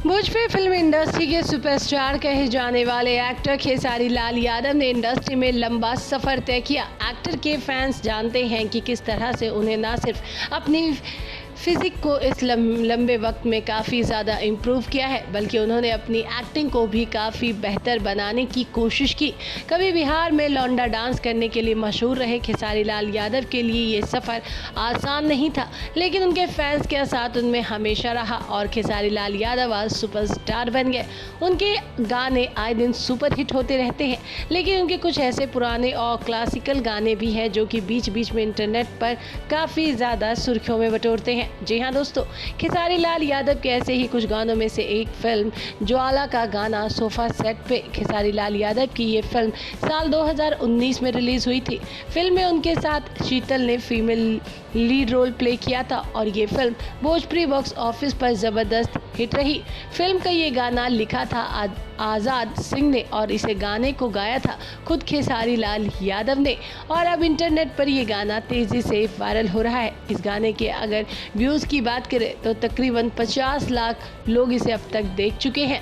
Bhojpuri film industry के superstar कहे जाने वाले एक्टर खेसारी लाल यादव ने इंडस्ट्री में लंबा सफर तय किया। एक्टर के फैंस जानते हैं कि किस तरह से उन्हें न सिर्फ अपनी फिजिक को इस लंबे वक्त में काफ़ी ज़्यादा इम्प्रूव किया है, बल्कि उन्होंने अपनी एक्टिंग को भी काफ़ी बेहतर बनाने की कोशिश की। कभी बिहार में लौंडा डांस करने के लिए मशहूर रहे खेसारी लाल यादव के लिए ये सफ़र आसान नहीं था, लेकिन उनके फैंस के साथ उनमें हमेशा रहा और खेसारी लाल यादव आज सुपरस्टार बन गए। उनके गाने आए दिन सुपर हिट होते रहते हैं, लेकिन उनके कुछ ऐसे पुराने और क्लासिकल गाने भी हैं जो कि बीच बीच में इंटरनेट पर काफ़ी ज़्यादा सुर्खियों में बटोरते हैं। जी हाँ दोस्तों, खेसारी लाल यादव के ऐसे ही कुछ गानों में से एक फिल्म ज्वाला का गाना सोफा सेट पे। खेसारी लाल यादव की ये फिल्म साल 2019 में रिलीज हुई थी। फिल्म में उनके साथ शीतल ने फीमेल लीड रोल प्ले किया था और ये फिल्म भोजपुरी बॉक्स ऑफिस पर ज़बरदस्त हिट रही। फिल्म का ये गाना लिखा था आज़ाद सिंह ने और इसे गाने को गाया था खुद खेसारी लाल यादव ने, और अब इंटरनेट पर ये गाना तेज़ी से वायरल हो रहा है। इस गाने के अगर व्यूज़ की बात करें तो तकरीबन 50 लाख लोग इसे अब तक देख चुके हैं।